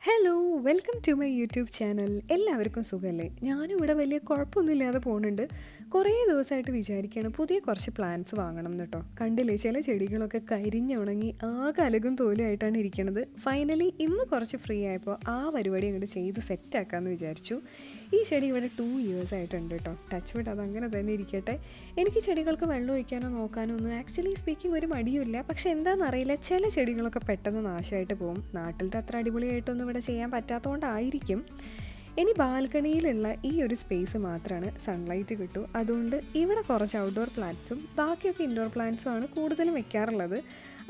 Hello welcome to my YouTube channel. എല്ലാവർക്കും സുഖമല്ലേ? ഞാനും ഇവിടെ വലിയ കുഴപ്പമൊന്നുമില്ലാതെ പോകുന്നുണ്ട്. കുറേ ദിവസമായിട്ട് വിചാരിക്കുകയാണ് പുതിയ കുറച്ച് പ്ലാന്റ്സ് വാങ്ങണം എന്ന് കേട്ടോ. കണ്ടില്ലേ, ചില ചെടികളൊക്കെ കരിഞ്ഞുണങ്ങി ആകെ അലകും തോലുമായിട്ടാണ് ഇരിക്കുന്നത്. ഫൈനലി ഇന്ന് കുറച്ച് ഫ്രീ ആയപ്പോൾ ആ പരിപാടി അങ്ങോട്ട് ചെയ്ത് സെറ്റാക്കാമെന്ന് വിചാരിച്ചു. ഈ ചെടി ഇവിടെ 2 years ആയിട്ടുണ്ട് കേട്ടോ. ടച്ച് വിട്ട് അതങ്ങനെ തന്നെ ഇരിക്കട്ടെ. എനിക്ക് ചെടികൾക്ക് വെള്ളം ഒഴിക്കാനോ നോക്കാനോ ഒന്നും ആക്ച്വലി സ്പീക്കിംഗ് ഒരു മടിയുമില്ല. പക്ഷെ എന്താണെന്നറിയില്ല, ചില ചെടികളൊക്കെ പെട്ടെന്ന് നാശമായിട്ട് പോകും. നാട്ടിലത്തെ അത്ര അടിപൊളിയായിട്ടൊന്നും ഇവിടെ ചെയ്യാൻ പറ്റാത്തതുകൊണ്ടായിരിക്കും. ഇനി ബാൽക്കണിയിലുള്ള ഈ ഒരു സ്പേസ് മാത്രമാണ് സൺലൈറ്റ് കിട്ടൂ. അതുകൊണ്ട് ഇവിടെ കുറച്ച് ഔട്ട്ഡോർ പ്ലാന്റ്സും ബാക്കിയൊക്കെ ഇൻഡോർ പ്ലാന്റ്സും ആണ് കൂടുതലും വെക്കാറുള്ളത്.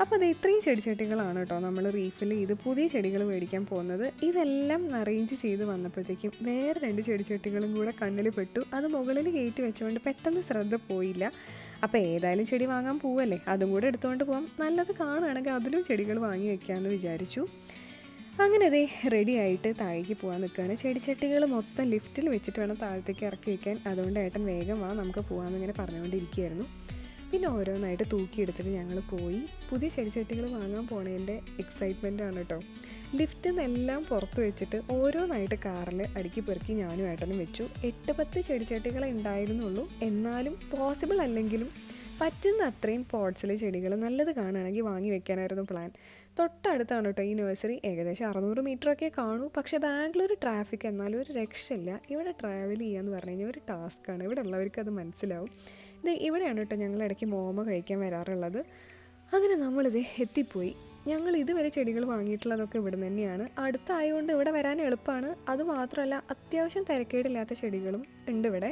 അപ്പോൾ അത് ഇത്രയും ചെടിച്ചട്ടികളാണ് കേട്ടോ നമ്മൾ റീഫിൽ ചെയ്ത് പുതിയ ചെടികൾ മേടിക്കാൻ പോകുന്നത്. ഇതെല്ലാം അറേഞ്ച് ചെയ്ത് വന്നപ്പോഴത്തേക്കും വേറെ 2 ചെടിച്ചട്ടികളും കൂടെ കണ്ണിൽ പെട്ടു. അത് മുകളിൽ കയറ്റി വെച്ചുകൊണ്ട് പെട്ടെന്ന് ശ്രദ്ധ പോയില്ല. അപ്പോൾ ഏതായാലും ചെടി വാങ്ങാൻ പോവല്ലേ, അതും കൂടെ എടുത്തുകൊണ്ട് പോകാം. നല്ലത് കാണുകയാണെങ്കിൽ അതിലും ചെടികൾ വാങ്ങി വെക്കാമെന്ന് വിചാരിച്ചു. അങ്ങനെ അതേ റെഡി ആയിട്ട് താഴേക്ക് പോകാൻ നിൽക്കുകയാണ്. ചെടിച്ചട്ടികൾ മൊത്തം ലിഫ്റ്റിൽ വെച്ചിട്ട് വേണം താഴത്തേക്ക് ഇറക്കി വയ്ക്കാൻ. അതുകൊണ്ട് ഏട്ടൻ വേഗം വാ നമുക്ക് പോകാമെന്നിങ്ങനെ പറഞ്ഞുകൊണ്ടിരിക്കുകയായിരുന്നു. പിന്നെ ഓരോന്നായിട്ട് തൂക്കിയെടുത്തിട്ട് ഞങ്ങൾ പോയി. പുതിയ ചെടിച്ചട്ടികൾ വാങ്ങാൻ പോണതിൻ്റെ എക്സൈറ്റ്മെൻ്റ് ആണ് കേട്ടോ. ലിഫ്റ്റിൽ നിന്നെല്ലാം പുറത്ത് വെച്ചിട്ട് ഓരോന്നായിട്ട് കാറിൽ അടുക്കി പെറുക്കി ഞാനും ഏട്ടനും വെച്ചു. 8-10 ചെടിച്ചട്ടികളെ ഉണ്ടായിരുന്നുള്ളൂ. എന്നാലും പോസിബിൾ അല്ലെങ്കിലും പറ്റുന്ന അത്രയും പോട്ട്സിലെ ചെടികൾ നല്ലത് കാണുകയാണെങ്കിൽ വാങ്ങി വെക്കാനായിരുന്നു പ്ലാൻ. തൊട്ടടുത്താണ് കേട്ടോ ഈ നഴ്സറി. ഏകദേശം 600 മീറ്ററൊക്കെ കാണൂ. പക്ഷേ ബാംഗ്ലൂർ ട്രാഫിക് എന്നാലും ഒരു രക്ഷയില്ല. ഇവിടെ ട്രാവൽ ചെയ്യാന്ന് പറഞ്ഞു കഴിഞ്ഞാൽ ഒരു ടാസ്ക്കാണ്. ഇവിടെ ഉള്ളവർക്ക് അത് മനസ്സിലാവും. ഇത് ഇവിടെയാണ് കേട്ടോ ഞങ്ങൾ ഇടയ്ക്ക് മോമ കഴിക്കാൻ വരാറുള്ളത്. അങ്ങനെ നമ്മളിത് എത്തിപ്പോയി. ഞങ്ങൾ ഇതുവരെ ചെടികൾ വാങ്ങിയിട്ടുള്ളതൊക്കെ ഇവിടെ തന്നെയാണ്. അടുത്തായതുകൊണ്ട് ഇവിടെ വരാൻ എളുപ്പമാണ്. അതുമാത്രമല്ല അത്യാവശ്യം തിരക്കേടില്ലാത്ത ചെടികളും ഉണ്ട് ഇവിടെ.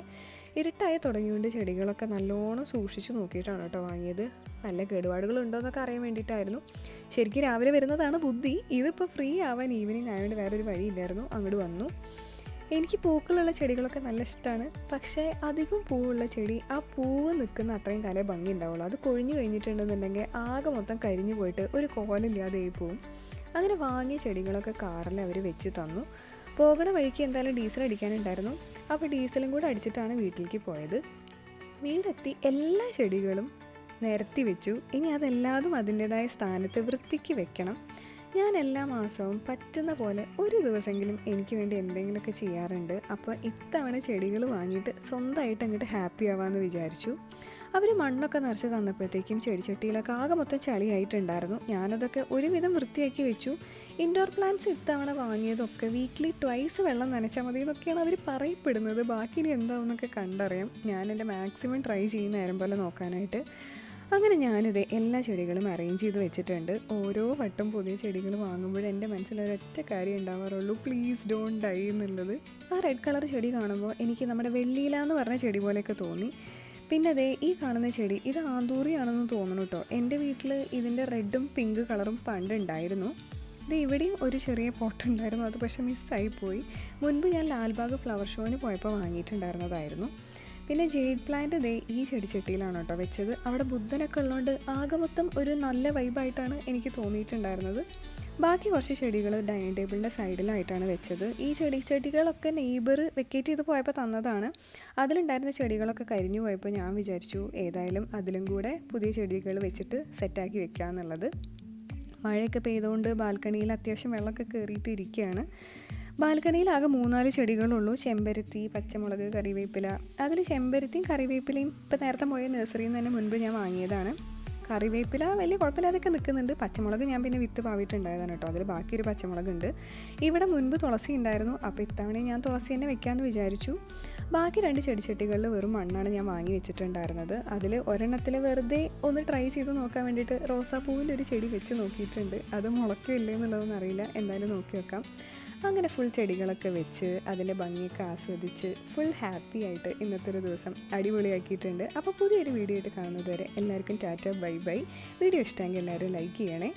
ഇരുട്ടായി തുടങ്ങിയുകൊണ്ട് ചെടികളൊക്കെ നല്ലോണം സൂക്ഷിച്ച് നോക്കിയിട്ടാണ് കേട്ടോ വാങ്ങിയത്. നല്ല കേടുപാടുകൾ ഉണ്ടോയെന്നൊക്കെ അറിയാൻ വേണ്ടിയിട്ടായിരുന്നു. ശരിക്കും രാവിലെ വരുന്നതാണ് ബുദ്ധി. ഇതിപ്പോൾ ഫ്രീ ആവാൻ ഈവനിങ് ആയതുകൊണ്ട് വേറൊരു വഴിയില്ലായിരുന്നു, അങ്ങോട്ട് വന്നു. എനിക്ക് പൂക്കളുള്ള ചെടികളൊക്കെ നല്ല ഇഷ്ടമാണ്. പക്ഷേ അധികം പൂവുള്ള ചെടി ആ പൂവ് നിൽക്കുന്ന അത്രയും കാലം ഭംഗി ഉണ്ടാവുള്ളൂ. അത് കൊഴിഞ്ഞു കഴിഞ്ഞിട്ടുണ്ടെന്നുണ്ടെങ്കിൽ ആകെ മൊത്തം കരിഞ്ഞു പോയിട്ട് ഒരു കോലില്ലാതെ ആയി പോവും. അങ്ങനെ വാങ്ങിയ ചെടികളൊക്കെ കാറിൽ അവർ വെച്ച് തന്നു. പോകണ വഴിക്ക് എന്തായാലും ഡീസൽ അടിക്കാനുണ്ടായിരുന്നു. അപ്പോൾ ഡീസലും കൂടെ അടിച്ചിട്ടാണ് വീട്ടിലേക്ക് പോയത്. വീടെത്തി എല്ലാ ചെടികളും നിരത്തി വെച്ചു. ഇനി അതെല്ലാതും അതിൻ്റേതായ സ്ഥാനത്ത് വൃത്തിക്ക് വെക്കണം. ഞാൻ എല്ലാ മാസവും പറ്റുന്ന പോലെ ഒരു ദിവസമെങ്കിലും എനിക്ക് വേണ്ടി എന്തെങ്കിലുമൊക്കെ ചെയ്യാറുണ്ട്. അപ്പോൾ ഇത്തവണ ചെടികൾ വാങ്ങിയിട്ട് സ്വന്തമായിട്ട് അങ്ങോട്ട് ഹാപ്പി ആവാമെന്ന് വിചാരിച്ചു. അവർ മണ്ണൊക്കെ നിറച്ച് തന്നപ്പോഴത്തേക്കും ചെടിച്ചട്ടിയിലൊക്കെ ആകെ മൊത്തം ചളിയായിട്ടുണ്ടായിരുന്നു. ഞാനതൊക്കെ ഒരുവിധം വൃത്തിയാക്കി വെച്ചു. ഇൻഡോർ പ്ലാന്റ്സ് ഇത്തവണ വാങ്ങിയതൊക്കെ വീക്ക്ലി 2 വെള്ളം നനച്ചാൽ മതി എന്നൊക്കെയാണ് അവർ പറയപ്പെടുന്നത്. ബാക്കി ഇനി എന്താവുമെന്നൊക്കെ കണ്ടറിയാം. ഞാൻ എൻ്റെ മാക്സിമം ട്രൈ ചെയ്യുന്ന നേരം പോലെ നോക്കാനായിട്ട്. അങ്ങനെ ഞാനിത് എല്ലാ ചെടികളും അറേഞ്ച് ചെയ്ത് വെച്ചിട്ടുണ്ട്. ഓരോ വട്ടം പുതിയ ചെടികൾ വാങ്ങുമ്പോഴും എൻ്റെ മനസ്സിലൊരൊറ്റ കാര്യം ഉണ്ടാവാറുള്ളൂ, പ്ലീസ് ഡോണ്ട് ഡൈ എന്നുള്ളത്. ആ റെഡ് കളർ ചെടി കാണുമ്പോൾ എനിക്ക് നമ്മുടെ വെള്ളിയില എന്ന് പറഞ്ഞ ചെടി പോലെയൊക്കെ തോന്നി. പിന്നെ അതേ ഈ കാണുന്ന ചെടി ഇത് ആന്തൂറിയാണെന്ന് തോന്നുന്നു കേട്ടോ. എൻ്റെ വീട്ടിൽ ഇതിൻ്റെ റെഡും പിങ്ക് കളറും പണ്ട് ഉണ്ടായിരുന്നു. ഇത് ഇവിടെയും ഒരു ചെറിയ പോട്ട് ഉണ്ടായിരുന്നു, അത് പക്ഷേ മിസ്സായിപ്പോയി. മുൻപ് ഞാൻ ലാൽബാഗ് ഫ്ലവർ ഷോന് പോയപ്പോൾ വാങ്ങിയിട്ടുണ്ടായിരുന്നതായിരുന്നു. പിന്നെ ജെയ്ഡ് പ്ലാന്റ് ദേ ഈ ചെടിച്ചട്ടിയിലാണ് കേട്ടോ വെച്ചത്. അവിടെ ബുദ്ധനൊക്കെ ഉള്ളതുകൊണ്ട് ആകെ മൊത്തം ഒരു നല്ല വൈബായിട്ടാണ് എനിക്ക് തോന്നിയിട്ടുണ്ടായിരുന്നത്. ബാക്കി കുറച്ച് ചെടികൾ ഡൈനിങ് ടേബിളിൻ്റെ സൈഡിലായിട്ടാണ് വെച്ചത്. ഈ ചെടികളൊക്കെ നെയ്ബർ വെക്കേറ്റ് ചെയ്ത് പോയപ്പോൾ തന്നതാണ്. അതിലുണ്ടായിരുന്ന ചെടികളൊക്കെ കരിഞ്ഞു പോയപ്പോൾ ഞാൻ വിചാരിച്ചു ഏതായാലും അതിലും കൂടെ പുതിയ ചെടികൾ വെച്ചിട്ട് സെറ്റാക്കി വെക്കുക എന്നുള്ളത്. മഴയൊക്കെ പെയ്തുകൊണ്ട് ബാൽക്കണിയിൽ അത്യാവശ്യം വെള്ളമൊക്കെ കയറിയിട്ട് ഇരിക്കുകയാണ്. ബാൽക്കണിയിൽ ആകെ 3-4 ചെടികളുള്ളൂ. ചെമ്പരത്തി, പച്ചമുളക്, കറിവേപ്പില. അതിൽ ചെമ്പരത്തിയും കറിവേപ്പിലയും ഇപ്പോൾ നേരത്തെ പോയ നഴ്സറിയിൽ നിന്ന് തന്നെ മുൻപ് ഞാൻ വാങ്ങിയതാണ്. കറിവേപ്പില വലിയ കുഴപ്പമില്ലാതൊക്കെ നിൽക്കുന്നുണ്ട്. പച്ചമുളക് ഞാൻ പിന്നെ വിത്ത് പാവിയിട്ടുണ്ടായതാണ് കേട്ടോ. അതിൽ ബാക്കിയൊരു പച്ചമുളകുണ്ട്. ഇവിടെ മുൻപ് തുളസി ഉണ്ടായിരുന്നു. അപ്പോൾ ഇത്തവണ ഞാൻ തുളസി തന്നെ വെക്കാമെന്ന് വിചാരിച്ചു. ബാക്കി 2 ചെടിച്ചട്ടികളിൽ വെറും മണ്ണാണ് ഞാൻ വാങ്ങി വെച്ചിട്ടുണ്ടായിരുന്നത്. അതിൽ ഒരെണ്ണത്തിൽ വെറുതെ ഒന്ന് ട്രൈ ചെയ്ത് നോക്കാൻ വേണ്ടിയിട്ട് റോസാപ്പൂവിൻ്റെ ഒരു ചെടി വെച്ച് നോക്കിയിട്ടുണ്ട്. അത് മുളയ്ക്കില്ലേ എന്നുള്ളതൊന്നും അറിയില്ല, എന്തായാലും നോക്കി വെക്കാം. അങ്ങനെ ഫുൾ ചെടികളൊക്കെ വെച്ച് അതിൻ്റെ ഭംഗിയൊക്കെ ആസ്വദിച്ച് ഫുൾ ഹാപ്പി ആയിട്ട് ഇന്നത്തെ ഒരു ദിവസം അടിപൊളിയാക്കിയിട്ടുണ്ട്. അപ്പോൾ പുതിയൊരു വീഡിയോ ആയിട്ട് കാണുന്നത് വരെ എല്ലാവർക്കും ടാറ്റ ബൈ ബൈ. വീഡിയോ ഇഷ്ടമെങ്കിൽ എല്ലാവരും ലൈക്ക് ചെയ്യണേ.